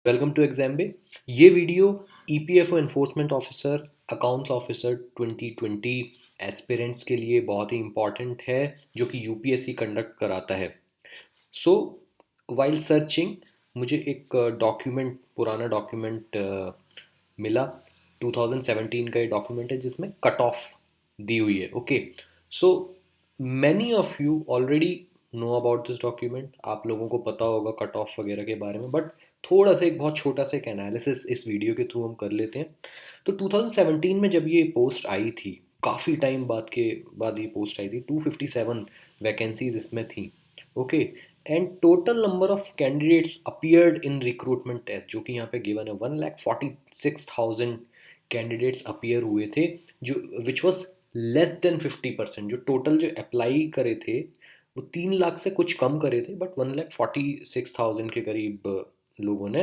Welcome to exam बे। ये video EPFO enforcement officer accounts officer 2020 aspirants के लिए बहुत ही इम्पॉर्टेंट है, जो कि यूपीएससी कंडक्ट कराता है। सो वाइल सर्चिंग मुझे एक डॉक्यूमेंट, पुराना डॉक्यूमेंट मिला। 2017 का ये डॉक्यूमेंट है जिसमें कट ऑफ दी हुई है। Okay, so many of you already know about this document. आप लोगों को पता होगा कट ऑफ वगैरह के बारे में, बट थोड़ा सा एक बहुत छोटा सा एक एनालिसिस इस वीडियो के थ्रू हम कर लेते हैं। तो 2017 में जब ये पोस्ट आई थी, काफ़ी टाइम बाद ये पोस्ट आई थी, 257 वैकेंसीज इसमें थी। Okay, and total number of candidates appeared in recruitment test, जो कि यहाँ पे गिवन है 1,46,000 कैंडिडेट्स अपीयर हुए थे, जो विच वॉज लेस देन 50%। जो टोटल जो अप्लाई करे थे वो 3 लाख से कुछ कम करे थे, बट 1,46,000 के करीब लोगों ने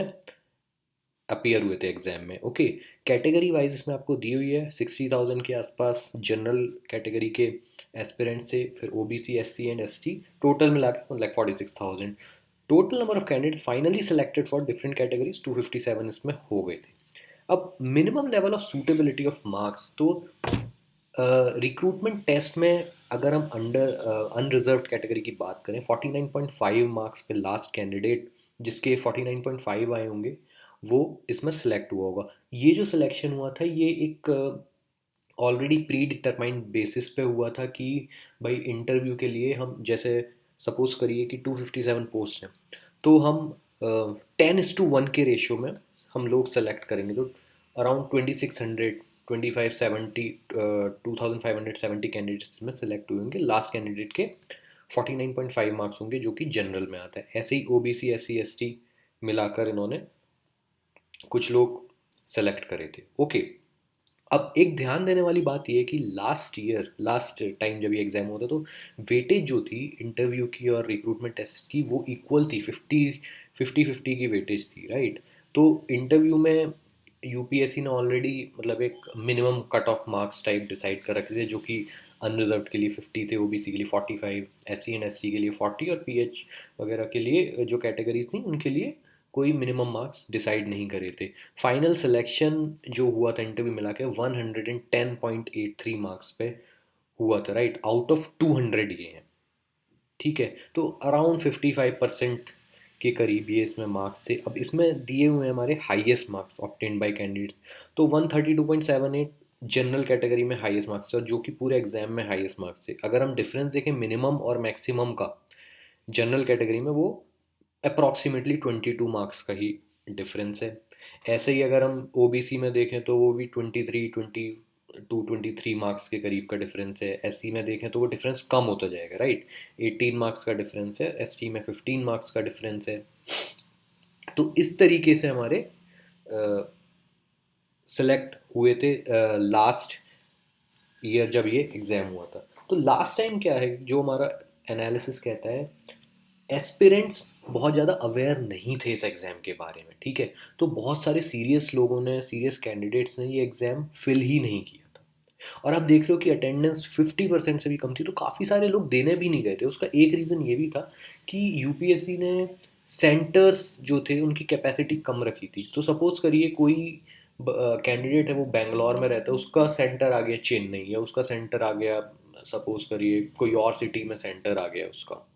अपीयर हुए थे एग्जाम में। ओके, कैटेगरी वाइज इसमें आपको दी हुई है 60,000 के आसपास जनरल कैटेगरी के एस्पिरेंट से, फिर OBC SC and ST, total मिला के 1,46,000। Total number of candidate finally selected for different categories 257 इसमें हो गए थे। अब minimum level of suitability of marks, तो रिक्रूटमेंट टेस्ट में अगर हम अंडर अनरिजर्व कैटेगरी की बात करें, 49.5 मार्क्स पे लास्ट कैंडिडेट जिसके 49.5 आए होंगे वो इसमें सेलेक्ट हुआ होगा। ये जो सिलेक्शन हुआ था ये एक ऑलरेडी प्री डिटरमाइंड बेसिस पे हुआ था कि भाई इंटरव्यू के लिए हम, जैसे सपोज करिए कि 257 पोस्ट हैं, तो हम 10:1 के रेशियो में हम लोग सेलेक्ट करेंगे। तो अराउंड 2600, 2570, 2570 कैंडिडेट्स में सेलेक्ट हुए होंगे। लास्ट कैंडिडेट के 49.5 मार्क्स होंगे, जो कि जनरल में आता है। ऐसे ही ओबीसी एससी एसटी मिलाकर इन्होंने कुछ लोग सेलेक्ट करे थे। ओके, अब एक ध्यान देने वाली बात यह है कि लास्ट टाइम जब ये एग्ज़ाम होता तो वेटेज जो थी इंटरव्यू की और रिक्रूटमेंट टेस्ट की वो इक्वल थी, 50-50 की वेटेज थी, राइट। तो इंटरव्यू में यूपीएससी ने ऑलरेडी मतलब एक minimum cut off marks type decide कर रखे थे, जो कि अनरिजर्व के लिए 50 थे, ओबीसी के लिए 45, एससी एंड एसटी के लिए 40 और पीएच वगैरह के लिए जो कैटेगरीज थी उनके लिए कोई मिनिमम मार्क्स डिसाइड नहीं करे थे। फाइनल सिलेक्शन जो हुआ था इंटरव्यू मिला के 110.83 मार्क्स पे हुआ था, राइट, आउट ऑफ 200 ये हैं। ठीक है, तो अराउंड 55% के करीब ये इसमें मार्क्स थे। अब इसमें दिए हुए हैं हमारे highest marks obtained by candidate, तो 132.78 जनरल कैटेगरी में हाईएस्ट मार्क्स थे, और जो कि पूरे एग्जाम में हाईएस्ट मार्क्स थे। अगर हम डिफरेंस देखें मिनिमम और मैक्सिमम का, जनरल कैटेगरी में वो अप्रॉक्सीमेटली 22 मार्क्स का ही डिफरेंस है। ऐसे ही अगर हम ओबीसी में देखें तो वो भी 23 मार्क्स के करीब का डिफरेंस है। एससी में देखें तो वो डिफरेंस कम होता जाएगा, राइट, 18 मार्क्स का डिफरेंस है। एसटी में 15 मार्क्स का डिफरेंस है। तो इस तरीके से हमारे सेलेक्ट हुए थे लास्ट ईयर जब ये एग्ज़ाम हुआ था। तो लास्ट टाइम क्या है जो हमारा एनालिसिस कहता है, एस्पिरेंट्स बहुत ज़्यादा अवेयर नहीं थे इस एग्ज़ाम के बारे में। ठीक है, तो बहुत सारे सीरियस लोगों ने, सीरियस कैंडिडेट्स ने ये एग्ज़ाम फिल ही नहीं किया था। और आप देख रहे हो कि अटेंडेंस 50% से भी कम थी, तो काफ़ी सारे लोग देने भी नहीं गए थे। उसका एक रीज़न ये भी था कि यूपीएससी ने सेंटर्स जो थे उनकी कैपेसिटी कम रखी थी। तो सपोज़ करिए कोई कैंडिडेट है वो बेंगलोर में रहता है, उसका सेंटर आ गया चेन्नई, या उसका सेंटर आ गया, सपोज करिए कोई और सिटी में सेंटर आ गया उसका,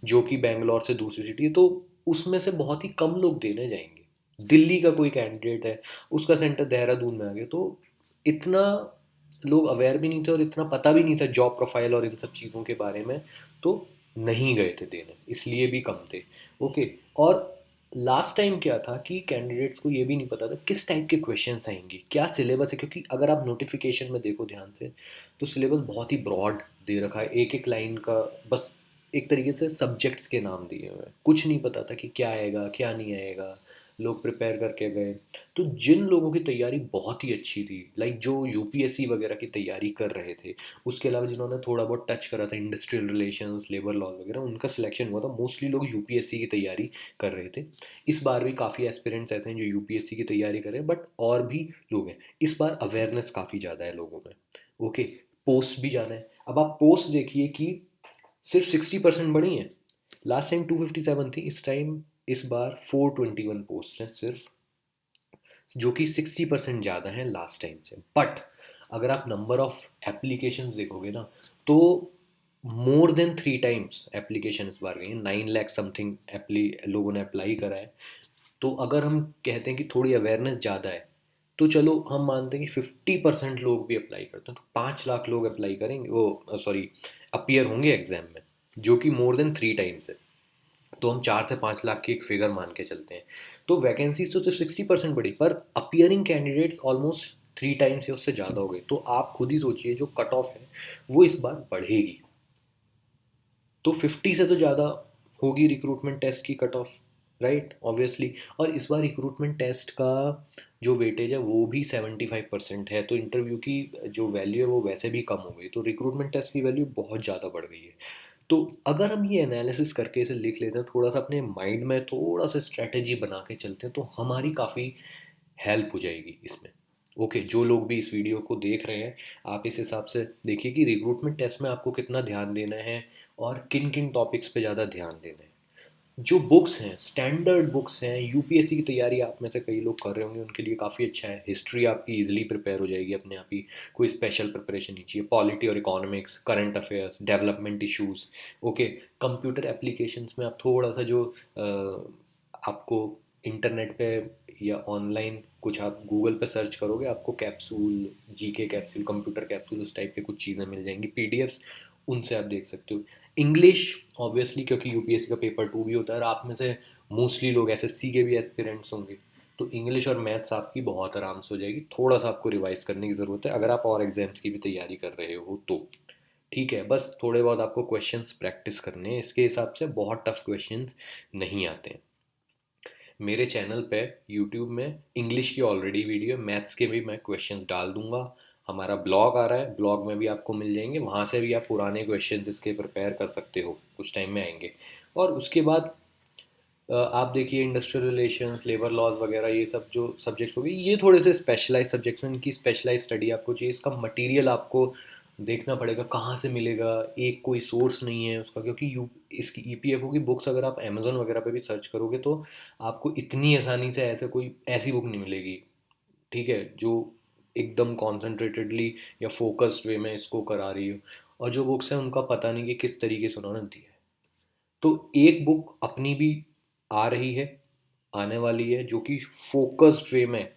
जो कि बेंगलोर से दूसरी सिटी है, तो उसमें से बहुत ही कम लोग देने जाएंगे। दिल्ली का कोई कैंडिडेट है, उसका सेंटर देहरादून में आ गया, तो इतना लोग अवेयर भी नहीं थे और इतना पता भी नहीं था जॉब प्रोफाइल और इन सब चीज़ों के बारे में, तो नहीं गए थे देने, इसलिए भी कम थे। ओके, और लास्ट टाइम क्या था कि कैंडिडेट्स को ये भी नहीं पता था किस टाइप के क्वेश्चंस आएंगे, क्या सिलेबस है, क्योंकि अगर आप नोटिफिकेशन में देखो ध्यान से तो सिलेबस बहुत ही ब्रॉड दे रखा है, एक एक लाइन का बस एक तरीके से सब्जेक्ट्स के नाम दिए हुए हैं। कुछ नहीं पता था कि क्या आएगा क्या नहीं आएगा, लोग प्रिपेयर करके गए। तो जिन लोगों की तैयारी बहुत ही अच्छी थी, लाइक जो यूपीएससी वगैरह की तैयारी कर रहे थे, उसके अलावा जिन्होंने थोड़ा बहुत टच करा था इंडस्ट्रियल रिलेशंस, लेबर लॉ वगैरह, उनका सिलेक्शन हुआ था। मोस्टली लोग यूपीएससी की तैयारी कर रहे थे। इस बार भी काफ़ी एस्पिरेंट्स ऐसे हैं जो यूपीएससी की तैयारी कर रहे हैं, बट और भी लोग हैं। इस बार अवेयरनेस काफ़ी ज़्यादा है लोगों में। ओके, पोस्ट भी ज़्यादा है। अब आप पोस्ट देखिए कि सिर्फ 60% बढ़ी है। लास्ट टाइम 257 थी, इस टाइम इस बार 421 पोस्ट हैं सिर्फ, जो कि 60% ज़्यादा हैं लास्ट टाइम से। बट अगर आप नंबर ऑफ एप्लीकेशंस देखोगे ना, तो मोर देन 3 टाइम्स एप्लीकेशन इस बार गई हैं। 9 लाख समथिंग लोगों ने अप्लाई करा है। तो अगर हम कहते हैं कि थोड़ी अवेयरनेस ज़्यादा है, तो चलो हम मानते हैं कि 50% लोग भी अप्लाई करते हैं, तो 5 लाख लोग अप्लाई करेंगे, वो सॉरी अपियर होंगे एग्जाम में, जो कि मोर देन 3 टाइम्स है। तो हम 4 से 5 लाख की एक फिगर मान के चलते हैं। तो वैकेंसीज तो सिर्फ 60% बढ़ी, पर अपियरिंग कैंडिडेट्स ऑलमोस्ट 3 टाइम्स या उससे ज़्यादा हो गए। तो आप खुद ही सोचिए, जो कट ऑफ है वो इस बार बढ़ेगी। तो 50 से तो ज़्यादा होगी रिक्रूटमेंट टेस्ट की कट ऑफ, राइट, ऑब्वियसली। और इस बार रिक्रूटमेंट टेस्ट का जो वेटेज है वो भी 75% है, तो इंटरव्यू की जो वैल्यू है वो वैसे भी कम हो गई, तो रिक्रूटमेंट टेस्ट की वैल्यू बहुत ज़्यादा बढ़ गई है। तो अगर हम ये एनालिसिस करके इसे लिख लेते हैं थोड़ा सा अपने माइंड में, थोड़ा सा स्ट्रैटेजी बना के चलते हैं, तो हमारी काफ़ी हेल्प हो जाएगी इसमें। ओके, जो लोग भी इस वीडियो को देख रहे हैं, आप इस हिसाब से देखिए कि रिक्रूटमेंट टेस्ट में आपको कितना ध्यान देना है और किन किन टॉपिक्स पे ज़्यादा ध्यान देना है। जो बुक्स हैं, स्टैंडर्ड बुक्स हैं, यूपीएससी की तैयारी आप में से कई लोग कर रहे होंगे, उनके लिए काफ़ी अच्छा है। हिस्ट्री आपकी इजीली प्रिपेयर हो जाएगी अपने आप ही, कोई स्पेशल प्रिपरेशन नहीं चाहिए। पॉलिटी और economics, current affairs, development issues. Okay, computer applications में आप थोड़ा सा जो आपको इंटरनेट पे या ऑनलाइन कुछ आप गूगल पे सर्च करोगे, आपको capsule, GK capsule, computer capsule, उस टाइप के कुछ चीज़ें मिल जाएंगी, पीडीएफ्स, उनसे आप देख सकते हो। इंग्लिश, ऑब्वियसली, क्योंकि यूपीएससी का पेपर 2 भी होता है और आप में से मोस्टली लोग एसएससी के भी एस्पिरेंट्स होंगे, तो इंग्लिश और मैथ्स आपकी बहुत आराम से हो जाएगी। थोड़ा सा आपको रिवाइज करने की ज़रूरत है अगर आप और एग्जाम्स की भी तैयारी कर रहे हो तो। ठीक है, बस थोड़े बहुत आपको क्वेश्चंस प्रैक्टिस करने हैं, इसके हिसाब से बहुत टफ क्वेश्चंस नहीं आते हैं। मेरे चैनल पे यूट्यूब में इंग्लिश की ऑलरेडी वीडियो, मैथ्स के भी मैं क्वेश्चंस डाल दूंगा। हमारा ब्लॉग आ रहा है, ब्लॉग में भी आपको मिल जाएंगे, वहाँ से भी आप पुराने क्वेश्चंस इसके प्रिपेयर कर सकते हो, कुछ टाइम में आएंगे। और उसके बाद आप देखिए इंडस्ट्रियल रिलेशंस, लेबर लॉज वगैरह, ये सब जो सब्जेक्ट्स हो गए, ये थोड़े से स्पेशलाइज सब्जेक्ट्स हैं, इनकी स्पेशलाइज स्टडी आपको चाहिए। इसका मटेरियल आपको देखना पड़ेगा कहाँ से मिलेगा, एक कोई सोर्स नहीं है उसका, क्योंकि इसकी ईपीएफओ की बुक्स अगर आप अमेजोन वगैरह पे भी सर्च करोगे तो आपको इतनी आसानी से ऐसे कोई ऐसी बुक नहीं मिलेगी, ठीक है, जो एकदम कॉन्सेंट्रेटेडली या फोकस्ड वे में इसको करा रही हो। और जो बुक्स हैं उनका पता नहीं कि किस तरीके से उन्होंने दिया है। तो एक बुक अपनी भी आ रही है, आने वाली है, जो कि फोकस्ड वे में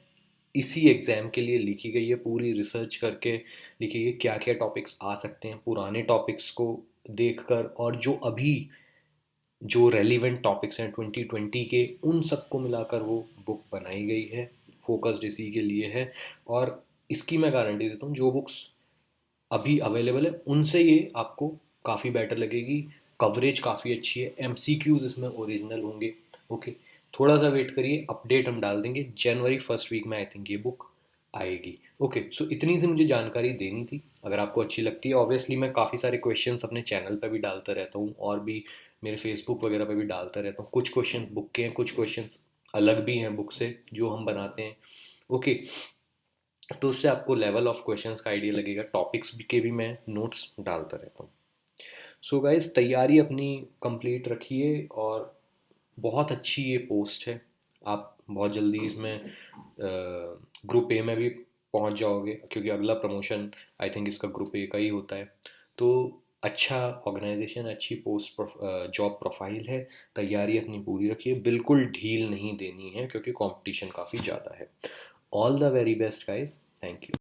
इसी एग्ज़ाम के लिए लिखी गई है, पूरी रिसर्च करके लिखी गई है, क्या क्या टॉपिक्स आ सकते हैं पुराने टॉपिक्स को देखकर, और जो अभी जो रेलिवेंट टॉपिक्स हैं 2020 के, उन सबको मिलाकर वो बुक बनाई गई है, फोकस्ड इसी के लिए है। और इसकी मैं गारंटी देता हूँ, जो बुक्स अभी अवेलेबल है उनसे ये आपको काफ़ी बेटर लगेगी। कवरेज काफ़ी अच्छी है, एमसीक्यूज इसमें ओरिजिनल होंगे। ओके, थोड़ा सा वेट करिए, अपडेट हम डाल देंगे, जनवरी फर्स्ट वीक में आई थिंक ये बुक आएगी। ओके, सो इतनी सी मुझे जानकारी देनी थी। अगर आपको अच्छी लगती है, ऑब्वियसली मैं काफ़ी सारे क्वेश्चंस अपने चैनल पर भी डालता रहता हूँ, और भी मेरे फेसबुक वगैरह पे भी डालता रहता हूँ। कुछ क्वेश्चन बुक के हैं, कुछ क्वेश्चंस अलग भी हैं बुक से जो हम बनाते हैं। ओके, तो उससे आपको लेवल ऑफ क्वेश्चंस का आइडिया लगेगा। टॉपिक्स के भी मैं नोट्स डालता रहता हूँ। सो गाइस, तैयारी अपनी कंप्लीट रखिए, और बहुत अच्छी ये पोस्ट है। आप बहुत जल्दी इसमें ग्रुप ए में भी पहुंच जाओगे, क्योंकि अगला प्रमोशन आई थिंक इसका ग्रुप ए का ही होता है। तो अच्छा ऑर्गेनाइजेशन, अच्छी पोस्ट, जॉब प्रोफाइल है। तैयारी अपनी पूरी रखिए, बिल्कुल ढील नहीं देनी है, क्योंकि कंपटीशन काफ़ी ज़्यादा है। All the very best guys, thank you.